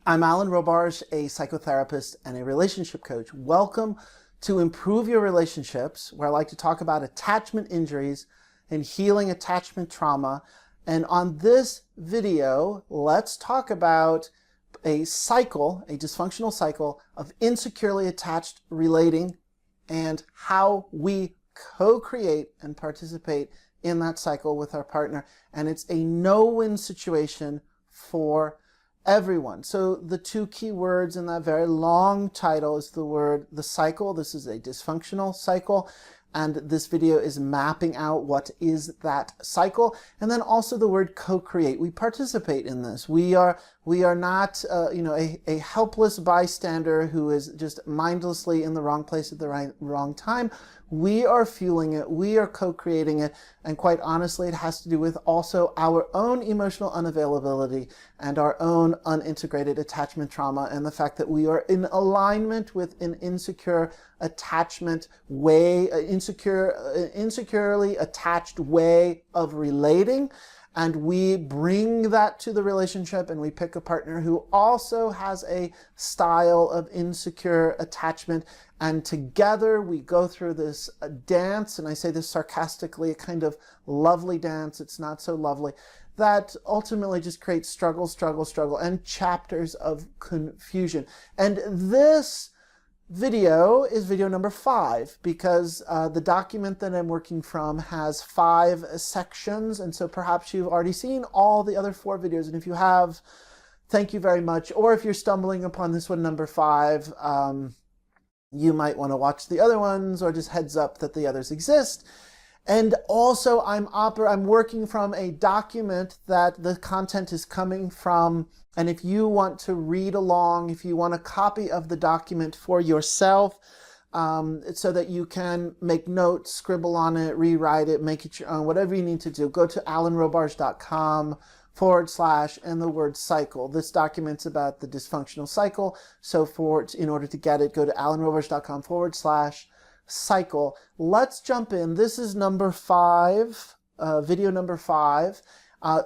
I'm Alan Robarge, a psychotherapist and a relationship coach. Welcome to Improve Your Relationships, where I like to talk about attachment injuries and healing attachment trauma. And on this video, let's talk about a cycle, a dysfunctional cycle of insecurely attached relating and how we co-create and participate in that cycle with our partner. And it's a no-win situation for everyone. So the two key words in that very long title is the cycle. This is a dysfunctional cycle. And this video is mapping out what is that cycle. And then also the word co-create. We participate in this. We are not a helpless bystander who is just mindlessly in the wrong place at the wrong time. We are fueling it. We are co-creating it. And quite honestly, it has to do with also our own emotional unavailability and our own unintegrated attachment trauma, and the fact that we are in alignment with an insecure attachment way, insecurely attached way of relating. And we bring that to the relationship, and we pick a partner who also has a style of insecure attachment. And together we go through this dance, and I say this sarcastically, a kind of lovely dance. It's not so lovely, that ultimately just creates struggle, and chapters of confusion. And this video is video number 5, because the document that I'm working from has 5 sections, and so perhaps you've already seen all the other 4 videos, and if you have, thank you very much. Or if you're stumbling upon this one, number 5, you might want to watch the other ones, or just heads up that the others exist. And also I'm working from a document that the content is coming from. And if you want to read along, if you want a copy of the document for yourself, so that you can make notes, scribble on it, rewrite it, make it your own, whatever you need to do, go to alanrobarge.com/ and the word cycle. This document's about the dysfunctional cycle. So in order to get it, go to alanrobarge.com/ cycle. Let's jump in. This is number 5, video number 5.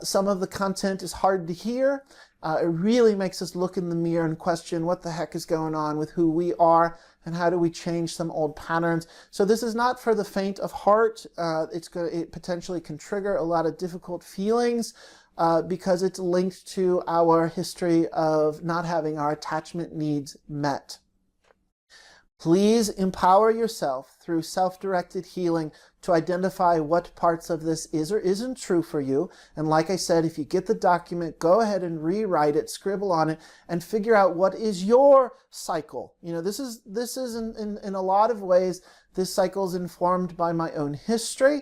Some of the content is hard to hear. It really makes us look in the mirror and question what the heck is going on with who we are and how do we change some old patterns. So this is not for the faint of heart. It potentially can trigger a lot of difficult feelings because it's linked to our history of not having our attachment needs met. Please empower yourself through self-directed healing to identify what parts of this is or isn't true for you. And like I said, if you get the document, go ahead and rewrite it, scribble on it, and figure out what is your cycle. You know, this is in a lot of ways, this cycle is informed by my own history.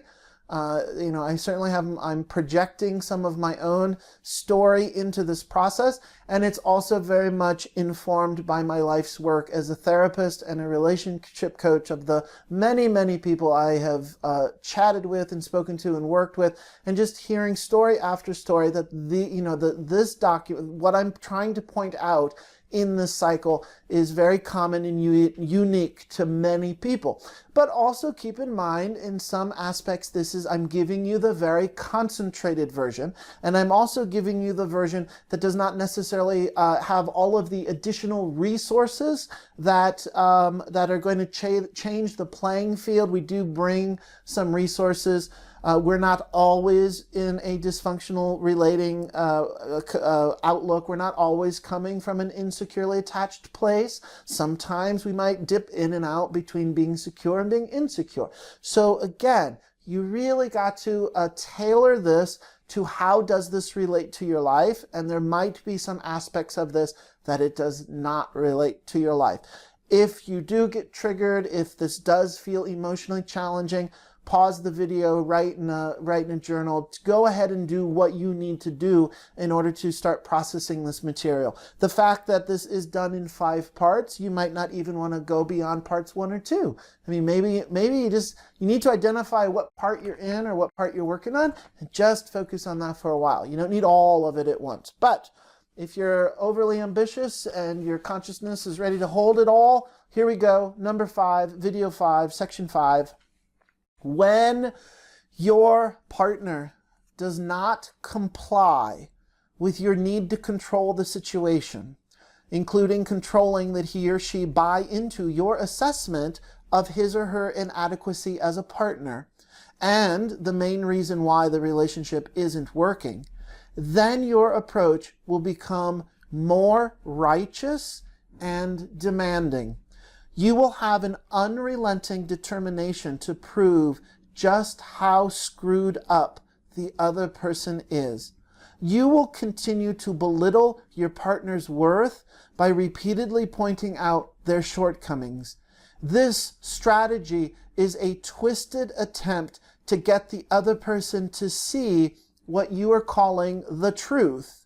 I certainly I'm projecting some of my own story into this process, and it's also very much informed by my life's work as a therapist and a relationship coach of the many, many people I have chatted with and spoken to and worked with, and just hearing story after story that this document, what I'm trying to point out in this cycle is very common and unique to many people. But also keep in mind, in some aspects, I'm giving you the very concentrated version, and I'm also giving you the version that does not necessarily have all of the additional resources that are going to change the playing field. We do bring some resources. We're not always in a dysfunctional relating outlook. We're not always coming from an insecurely attached place. Sometimes we might dip in and out between being secure and being insecure. So again, you really got to tailor this to how does this relate to your life, and there might be some aspects of this that it does not relate to your life. If you do get triggered, if this does feel emotionally challenging, pause the video, write in a journal, go ahead and do what you need to do in order to start processing this material. The fact that this is done in 5 parts, you might not even want to go beyond parts 1 or 2. I mean, maybe you need to identify what part you're in or what part you're working on, and just focus on that for a while. You don't need all of it at once. But if you're overly ambitious and your consciousness is ready to hold it all, here we go. Number 5, video 5, section 5. When your partner does not comply with your need to control the situation, including controlling that he or she buy into your assessment of his or her inadequacy as a partner, and the main reason why the relationship isn't working, then your approach will become more righteous and demanding. You will have an unrelenting determination to prove just how screwed up the other person is. You will continue to belittle your partner's worth by repeatedly pointing out their shortcomings. This strategy is a twisted attempt to get the other person to see what you are calling the truth,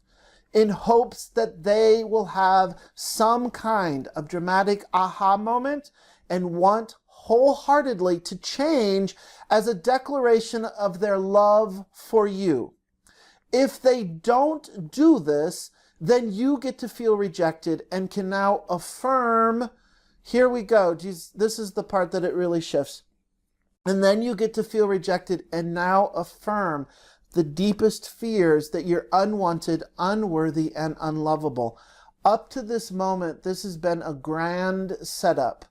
in hopes that they will have some kind of dramatic aha moment and want wholeheartedly to change as a declaration of their love for you. If they don't do this, then you get to feel rejected and can now affirm, here we go, geez, this is the part that it really shifts. And then you get to feel rejected and now affirm the deepest fears that you're unwanted, unworthy, and unlovable. Up to this moment, this has been a grand setup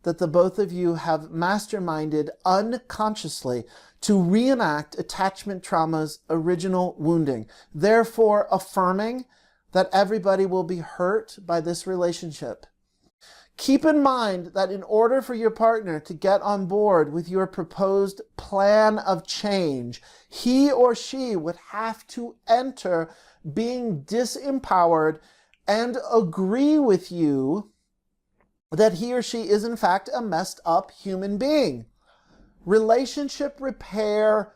that the both of you have masterminded unconsciously to reenact attachment trauma's original wounding, therefore affirming that everybody will be hurt by this relationship. Keep in mind that in order for your partner to get on board with your proposed plan of change, he or she would have to enter being disempowered and agree with you that he or she is in fact a messed up human being. Relationship repair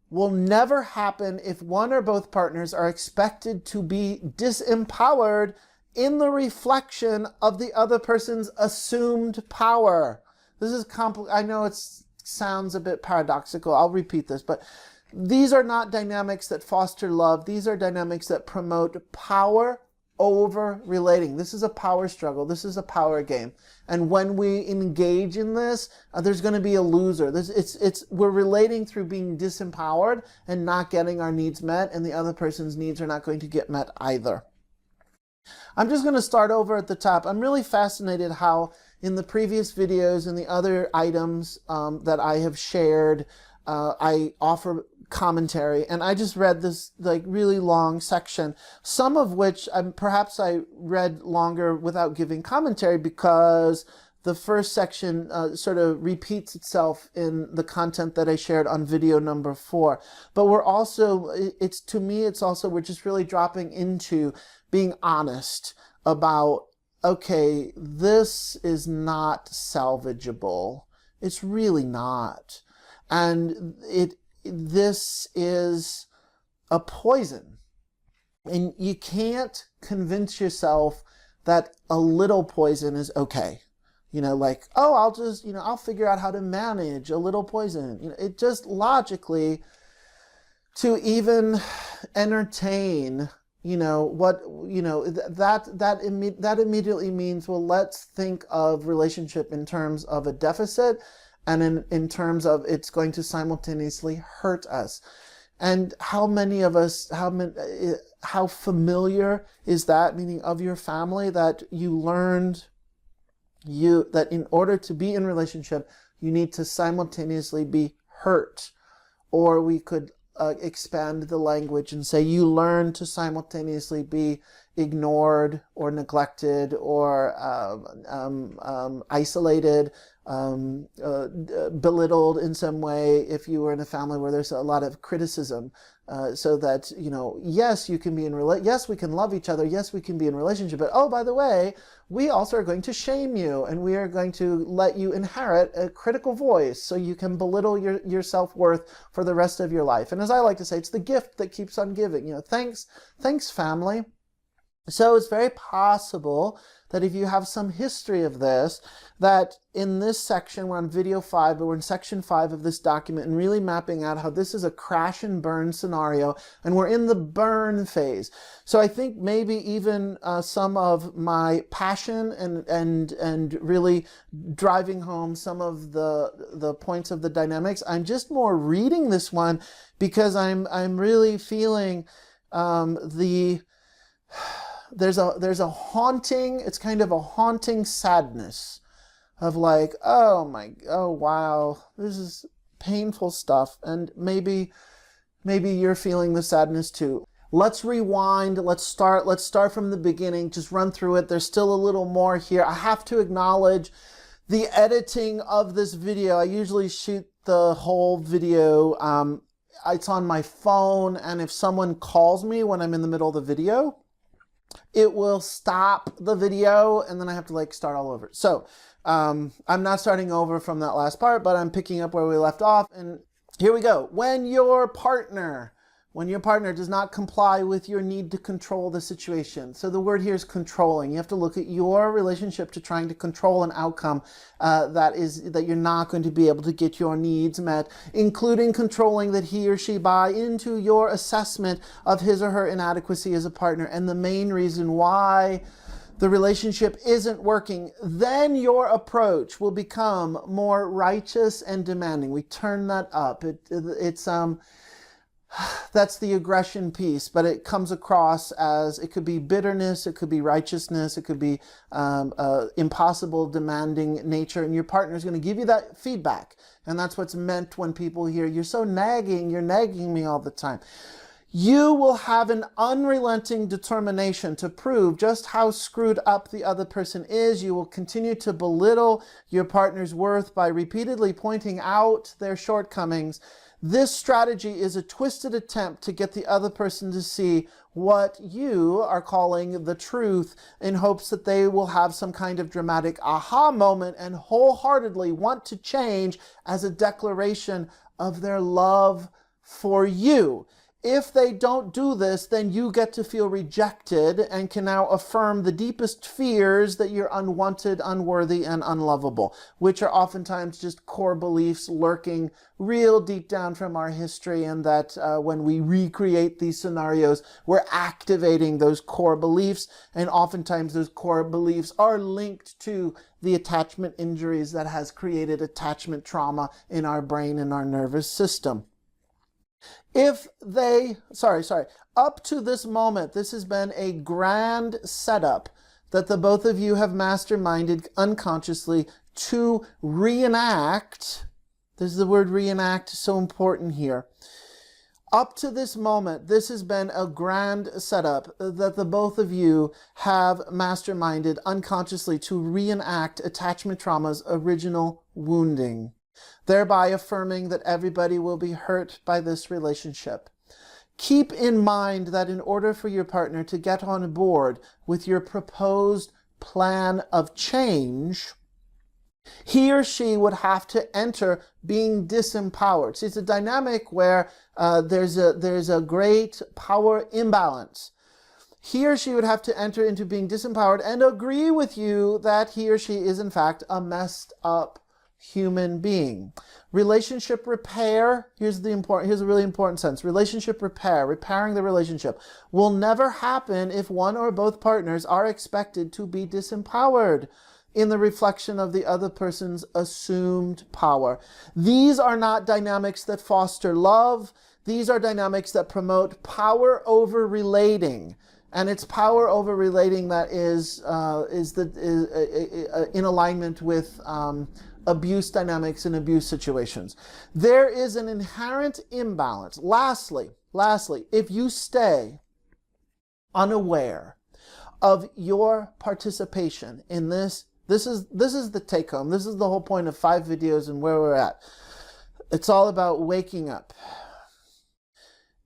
will never happen if one or both partners are expected to be disempowered in the reflection of the other person's assumed power. This is I know it sounds a bit paradoxical. I'll repeat this, but these are not dynamics that foster love. These are dynamics that promote power over relating. This is a power struggle. This is a power game. And when we engage in this, there's going to be a loser. We're relating through being disempowered and not getting our needs met, and the other person's needs are not going to get met either. I'm just going to start over at the top. I'm really fascinated how in the previous videos and the other items that I have shared, I offer commentary, and I just read this like really long section, some of which perhaps I read longer without giving commentary because the first section sort of repeats itself in the content that I shared on video number 4. But we're also, to me, we're just really dropping into being honest about, okay, this is not salvageable. It's really not. And this is a poison. And you can't convince yourself that a little poison is okay. You know, like, oh, I'll figure out how to manage a little poison. You know, it just logically, to even entertain, that immediately means, well, let's think of relationship in terms of a deficit and in terms of it's going to simultaneously hurt us. And how many of us, how familiar is that, meaning of your family, that you learned that in order to be in relationship, you need to simultaneously be hurt? Or we could expand the language and say you learn to simultaneously be ignored or neglected or isolated, belittled in some way if you were in a family where there's a lot of criticism, so that, yes, you can be yes, we can love each other, yes, we can be in relationship, but oh, by the way, we also are going to shame you, and we are going to let you inherit a critical voice so you can belittle your self-worth for the rest of your life. And as I like to say, it's the gift that keeps on giving. Thanks family. So it's very possible that if you have some history of this, that in this section, we're on video 5, but we're in section 5 of this document and really mapping out how this is a crash and burn scenario, and we're in the burn phase. So I think maybe even some of my passion and really driving home some of the points of the dynamics, I'm just more reading this one because I'm really feeling there's a haunting, it's kind of a haunting sadness of like, oh wow, this is painful stuff. And maybe you're feeling the sadness too. Let's rewind. Let's start from the beginning. Just run through it. There's still a little more here. I have to acknowledge the editing of this video. I usually shoot the whole video. It's on my phone, and if someone calls me when I'm in the middle of the video, it will stop the video, and then I have to like start all over. So I'm not starting over from that last part, but I'm picking up where we left off, and here we go. When your partner does not comply with your need to control the situation. So the word here is controlling. You have to look at your relationship to trying to control an outcome that you're not going to be able to get your needs met, including controlling that he or she buy into your assessment of his or her inadequacy as a partner and the main reason why the relationship isn't working. Then your approach will become more righteous and demanding. We turn that up. That's the aggression piece, but it comes across as, it could be bitterness, it could be righteousness, it could be impossible, demanding nature, and your partner is going to give you that feedback. And that's what's meant when people hear, you're so nagging, you're nagging me all the time. You will have an unrelenting determination to prove just how screwed up the other person is. You will continue to belittle your partner's worth by repeatedly pointing out their shortcomings. This strategy is a twisted attempt to get the other person to see what you are calling the truth in hopes that they will have some kind of dramatic aha moment and wholeheartedly want to change as a declaration of their love for you. If they don't do this, then you get to feel rejected and can now affirm the deepest fears that you're unwanted, unworthy, and unlovable, which are oftentimes just core beliefs lurking real deep down from our history, and that when we recreate these scenarios, we're activating those core beliefs, and oftentimes those core beliefs are linked to the attachment injuries that has created attachment trauma in our brain and our nervous system. Up to this moment, this has been a grand setup that the both of you have masterminded unconsciously to reenact. This is the word reenact, so important here. Up to this moment, this has been a grand setup that the both of you have masterminded unconsciously to reenact attachment trauma's original wounding, thereby affirming that everybody will be hurt by this relationship. Keep in mind that in order for your partner to get on board with your proposed plan of change, he or she would have to enter being disempowered. See, it's a dynamic where there's a great power imbalance. He or she would have to enter into being disempowered and agree with you that he or she is in fact a messed up human being. Relationship repair, here's a really important sense. Relationship repair, repairing the relationship, will never happen if one or both partners are expected to be disempowered in the reflection of the other person's assumed power. These are not dynamics that foster love. These are dynamics that promote power over relating. And it's power over relating that is in alignment with abuse dynamics and abuse situations. There is an inherent imbalance. Lastly, if you stay unaware of your participation in this is the take home. This is the whole point of 5 videos and where we're at. It's all about waking up.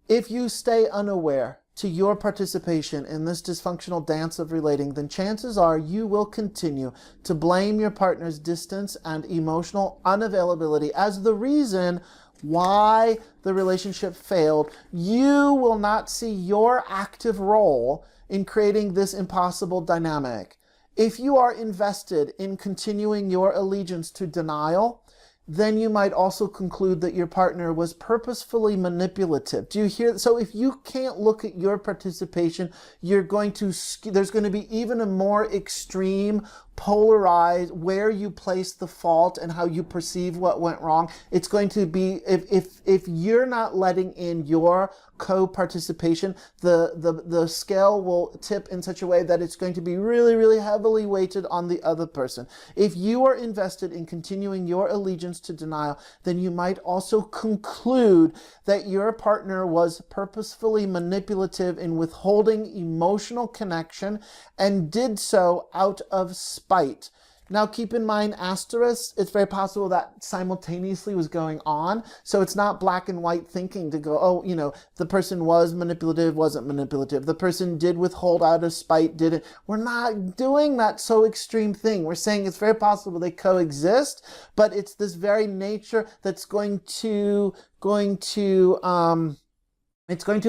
If you stay unaware to your participation in this dysfunctional dance of relating, then chances are you will continue to blame your partner's distance and emotional unavailability as the reason why the relationship failed. You will not see your active role in creating this impossible dynamic. If you are invested in continuing your allegiance to denial, then you might also conclude that your partner was purposefully manipulative. Do you hear? So if you can't look at your participation, there's going to be even a more extreme polarize where you place the fault and how you perceive what went wrong. It's going to be, if you're not letting in your co-participation, the scale will tip in such a way that it's going to be really, really heavily weighted on the other person. If you are invested in continuing your allegiance to denial, then you might also conclude that your partner was purposefully manipulative in withholding emotional connection and did so out of spite. Now, keep in mind, asterisk, it's very possible that simultaneously was going on. So it's not black and white thinking to go, oh, the person was manipulative, wasn't manipulative. The person did withhold out of spite, didn't. We're not doing that so extreme thing. We're saying it's very possible they coexist, but it's this very nature that's going to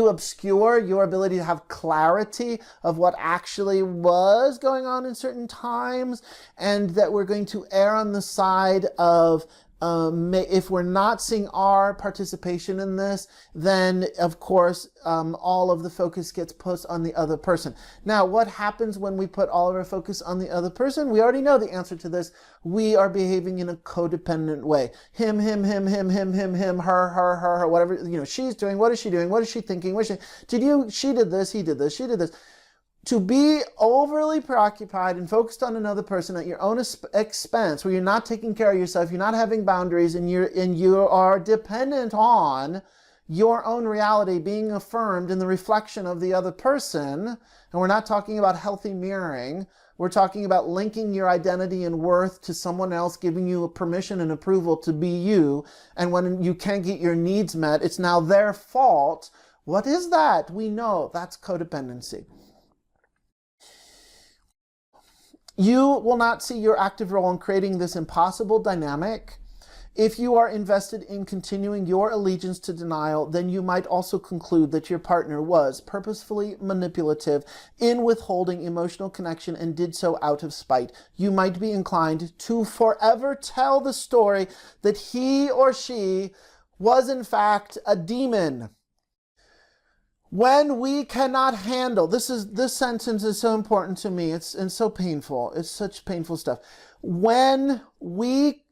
obscure your ability to have clarity of what actually was going on in certain times, and that we're going to err on the side of if we're not seeing our participation in this, then of course all of the focus gets put on the other person. Now, what happens when we put all of our focus on the other person? We already know the answer to this. We are behaving in a codependent way. Him, her, whatever, she's doing. What is she doing? What is she thinking? She did this, he did this, she did this. To be overly preoccupied and focused on another person at your own expense, where you're not taking care of yourself, you're not having boundaries, and you are dependent on your own reality being affirmed in the reflection of the other person. And we're not talking about healthy mirroring. We're talking about linking your identity and worth to someone else, giving you permission and approval to be you. And when you can't get your needs met, it's now their fault. What is that? We know that's codependency. You will not see your active role in creating this impossible dynamic. If you are invested in continuing your allegiance to denial, then you might also conclude that your partner was purposefully manipulative in withholding emotional connection and did so out of spite. You might be inclined to forever tell the story that he or she was in fact a demon. When we cannot handle, this sentence is so important to me. It's so painful. It's such painful stuff. When we,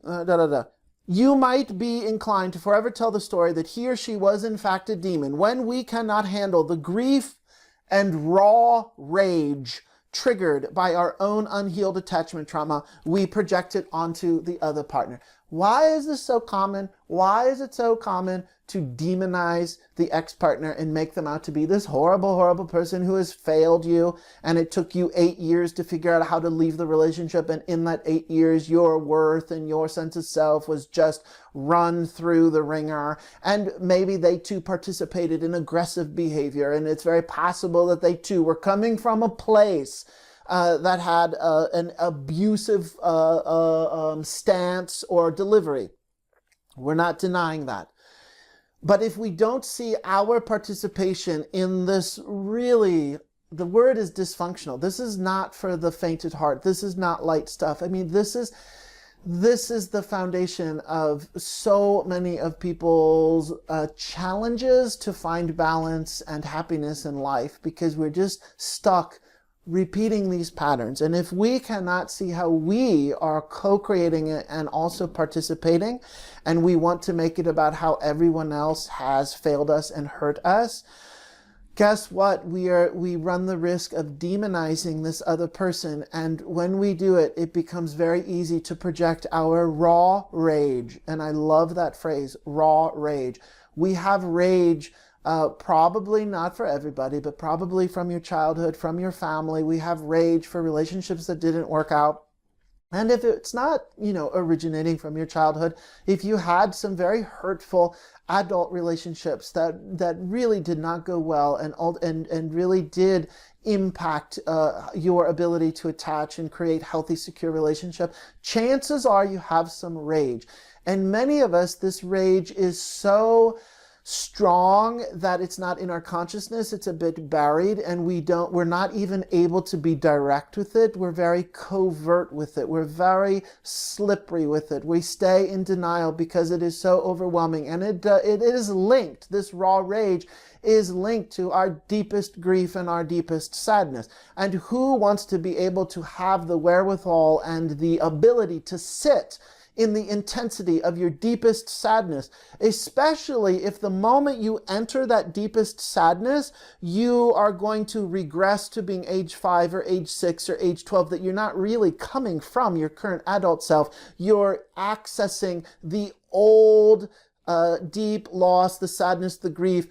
you might be inclined to forever tell the story that he or she was in fact a demon. When we cannot handle the grief and raw rage triggered by our own unhealed attachment trauma, we project it onto the other partner. Why is this so common? Why is it so common to demonize the ex-partner and make them out to be this horrible, horrible person who has failed you, and it took you 8 years to figure out how to leave the relationship, and in that 8 years your worth and your sense of self was just run through the ringer, and maybe they too participated in aggressive behavior, and it's very possible that they too were coming from a place that had an abusive stance or delivery. We're not denying that. But if we don't see our participation in this, really, the word is dysfunctional. This is not for the faint at heart. This is not light stuff. I mean, this is the foundation of so many of people's challenges to find balance and happiness in life, because we're just stuck repeating these patterns. And if we cannot see how we are co-creating it and also participating, and we want to make it about how everyone else has failed us and hurt us, guess what? We run the risk of demonizing this other person. And when we do it, it becomes very easy to project our raw rage. And I love that phrase, raw rage. We have rage. Probably not for everybody, but probably from your childhood, from your family. We have rage for relationships that didn't work out. And if it's not, originating from your childhood, if you had some very hurtful adult relationships that really did not go well and really did impact your ability to attach and create healthy, secure relationship, chances are you have some rage. And many of us, this rage is so strong that it's not in our consciousness. It's a bit buried, and we're not even able to be direct with it. We're very covert with it. We're very slippery with it. We stay in denial because it is so overwhelming, and it is linked. This raw rage is linked to our deepest grief and our deepest sadness. And who wants to be able to have the wherewithal and the ability to sit in the intensity of your deepest sadness, especially if the moment you enter that deepest sadness, you are going to regress to being age 5 or age 6 or age 12, that you're not really coming from your current adult self. You're accessing the old, deep loss, the sadness, the grief,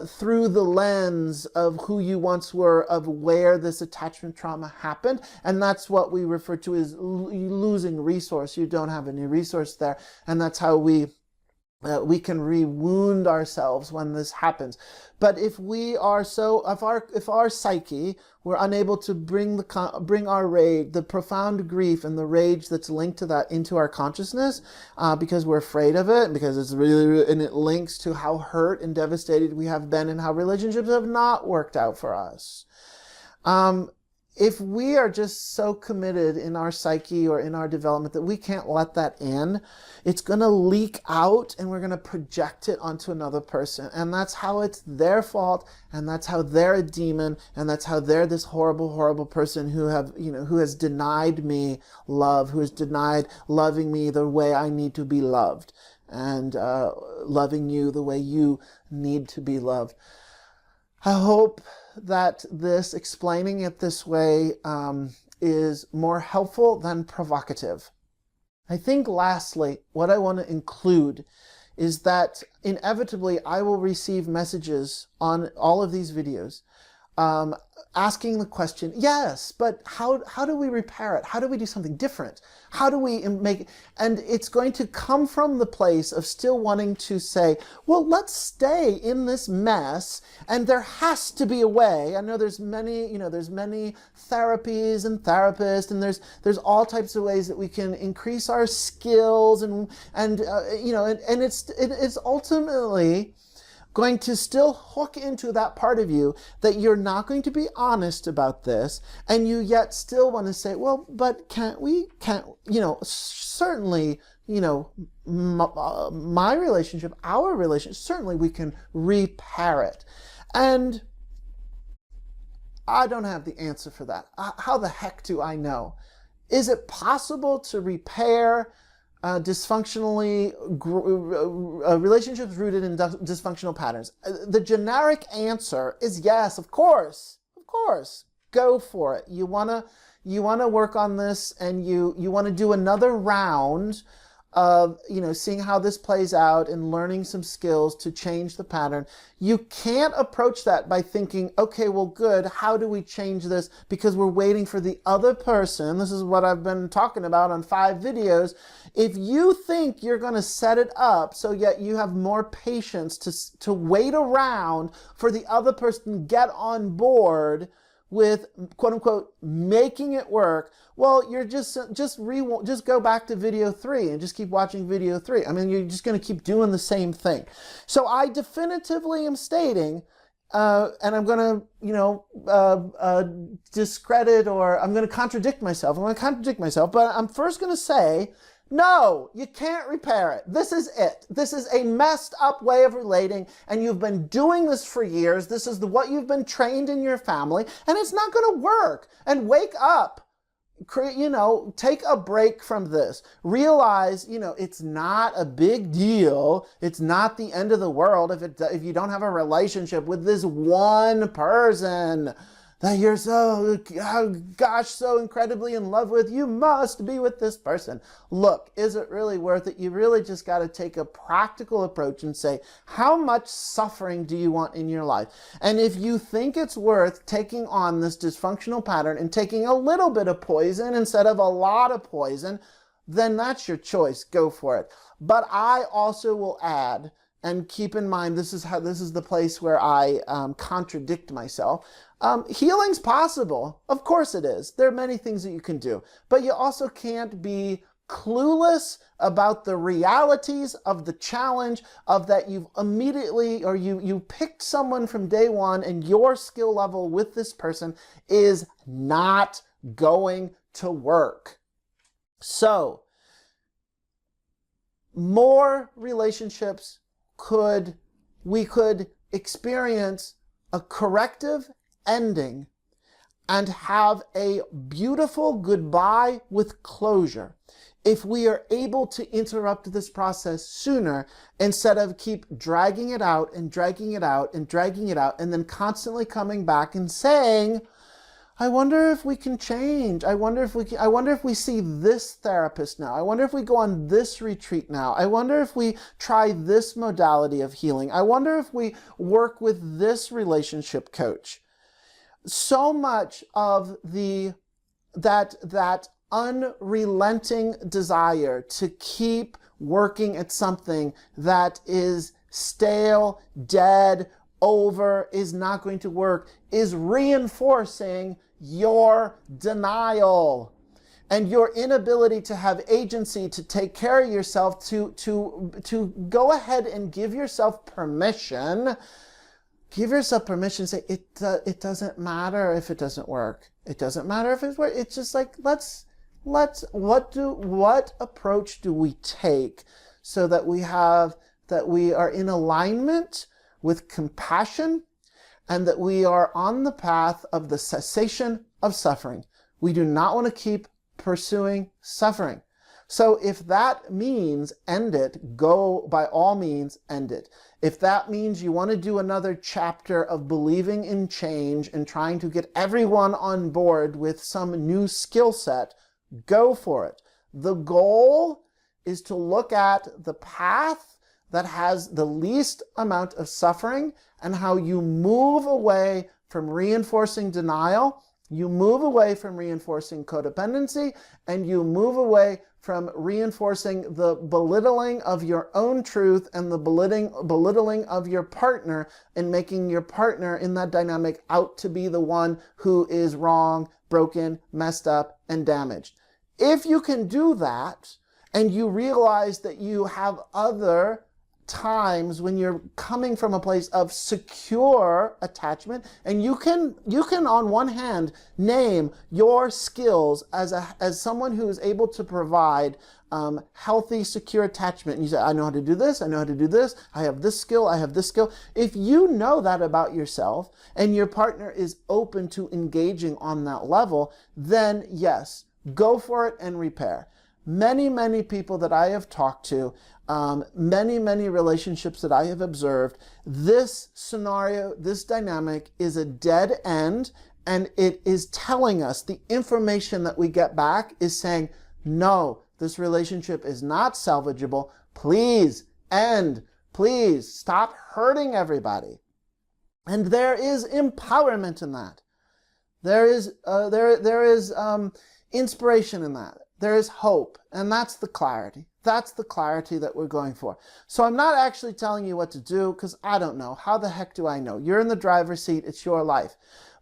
through the lens of who you once were, of where this attachment trauma happened. And that's what we refer to as losing resource. You don't have any resource there. And that's how we can re-wound ourselves when this happens. But if our psyche, we're unable to bring our rage, the profound grief and the rage that's linked to that into our consciousness, because we're afraid of it, because and it links to how hurt and devastated we have been and how relationships have not worked out for us. If we are just so committed in our psyche or in our development that we can't let that in, it's going to leak out, and we're going to project it onto another person. And that's how it's their fault, and that's how they're a demon, and that's how they're this horrible, horrible person who has denied me love, who has denied loving me the way I need to be loved, and loving you the way you need to be loved. I hope that this, explaining it this way, is more helpful than provocative. I think lastly, what I want to include is that inevitably I will receive messages on all of these videos asking the question, yes, but how do we repair it? How do we do something different? How do we make it? And it's going to come from the place of still wanting to say, well, let's stay in this mess, and there has to be a way. I know there's many therapies and therapists, and there's all types of ways that we can increase our skills, and it's ultimately going to still hook into that part of you that you're not going to be honest about this, and you yet still want to say, well, but certainly, my relationship, our relationship, certainly we can repair it. And I don't have the answer for that. How the heck do I know? Is it possible to repair relationships rooted in dysfunctional patterns? The generic answer is yes, of course, go for it. You wanna work on this, and you wanna do another round of seeing how this plays out and learning some skills to change the pattern. You can't approach that by thinking, okay, well, good, how do we change this? Because we're waiting for the other person. This is what I've been talking about on 5 videos. If you think you're going to set it up so yet you have more patience to wait around for the other person to get on board with, quote unquote, making it work, well, you're just go back to video 3 and just keep watching video 3. I mean, you're just going to keep doing the same thing. So I definitively am stating, and I'm going to, discredit, or I'm going to contradict myself. But I'm first going to say, no, you can't repair it. This is it. This is a messed up way of relating, and you've been doing this for years. This is what you've been trained in your family, and it's not going to work. And wake up. Take a break from this. Realize, it's not a big deal. It's not the end of the world if you don't have a relationship with this one person that you're so incredibly in love with. You must be with this person. Look, is it really worth it? You really just got to take a practical approach and say, how much suffering do you want in your life? And if you think it's worth taking on this dysfunctional pattern and taking a little bit of poison instead of a lot of poison, then that's your choice. Go for it. But I also will add, and keep in mind, this is the place where I contradict myself. Healing's possible. Of course it is. There are many things that you can do. But you also can't be clueless about the realities of the challenge of that you've immediately, or you picked someone from day one and your skill level with this person is not going to work. So, more relationships we could experience a corrective ending and have a beautiful goodbye with closure if we are able to interrupt this process sooner instead of keep dragging it out and dragging it out and dragging it out and then constantly coming back and saying, I wonder if we can change. I wonder if we see this therapist now. I wonder if we go on this retreat now. I wonder if we try this modality of healing. I wonder if we work with this relationship coach. So much of that unrelenting desire to keep working at something that is stale, dead, over, is not going to work, is reinforcing your denial and your inability to have agency to take care of yourself, to go ahead and give yourself permission. Give yourself permission. Say, it doesn't matter if it doesn't work. It doesn't matter if it works. It's just like, what approach do we take so that we are in alignment with compassion and that we are on the path of the cessation of suffering. We do not want to keep pursuing suffering. So if that means end it, go by all means end it. If that means you want to do another chapter of believing in change and trying to get everyone on board with some new skill set, go for it. The goal is to look at the path that has the least amount of suffering and how you move away from reinforcing denial, you move away from reinforcing codependency, and you move away from reinforcing the belittling of your own truth and the belittling of your partner and making your partner in that dynamic out to be the one who is wrong, broken, messed up, and damaged. If you can do that, and you realize that you have other times when you're coming from a place of secure attachment, and you can on one hand name your skills as someone who is able to provide healthy, secure attachment, and you say, I know how to do this, I know how to do this, I have this skill, I have this skill. If you know that about yourself and your partner is open to engaging on that level, then yes, go for it and repair. Many people that I have talked to, many relationships that I have observed, this scenario, this dynamic is a dead end, and it is telling us, the information that we get back is saying, no, this relationship is not salvageable. Please end. Please stop hurting everybody. And there is empowerment in that. There is inspiration in that. There is hope, and that's the clarity. That's the clarity that we're going for. So I'm not actually telling you what to do because I don't know. How the heck do I know? You're in the driver's seat. It's your life.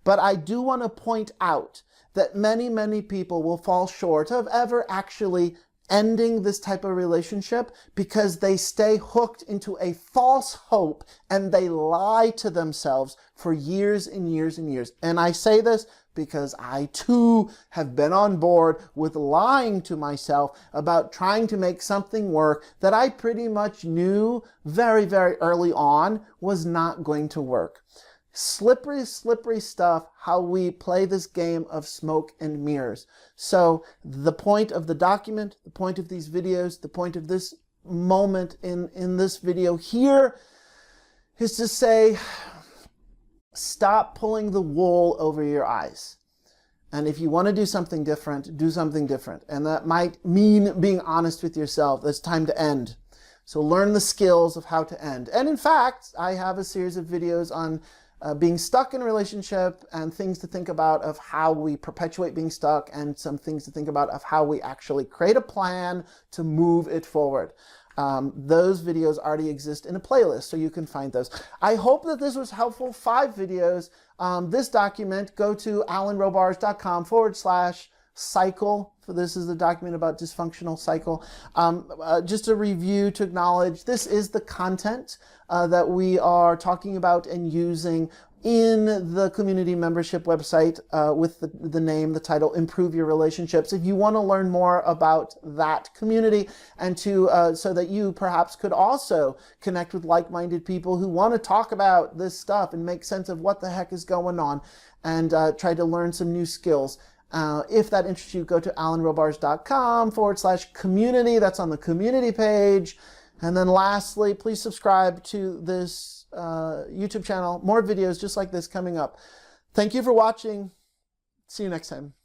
But I do want to point out that many people will fall short of ever actually ending this type of relationship because they stay hooked into a false hope and they lie to themselves for years and years and years. And I say this because I too have been on board with lying to myself about trying to make something work that I pretty much knew very early on was not going to work. Slippery stuff, how we play this game of smoke and mirrors. So the point of the document, the point of these videos, the point of this moment in this video here is to say, stop pulling the wool over your eyes. And if you want to do something different, do something different. And that might mean being honest with yourself. It's time to end. So learn the skills of how to end. And in fact, I have a series of videos on being stuck in a relationship and things to think about of how we perpetuate being stuck, and some things to think about of how we actually create a plan to move it forward. Those videos already exist in a playlist, so you can find those. I hope that this was helpful. 5 videos. This document, go to alanrobarge.com/. cycle. This is the document about dysfunctional cycle. Just a review to acknowledge this is the content that we are talking about and using in the community membership website with the name, the title, Improve Your Relationships. If you want to learn more about that community and so that you perhaps could also connect with like-minded people who want to talk about this stuff and make sense of what the heck is going on and try to learn some new skills. If that interests you, go to alanrobarge.com/community. That's on the community page. And then lastly, please subscribe to this YouTube channel. More videos just like this coming up. Thank you for watching. See you next time.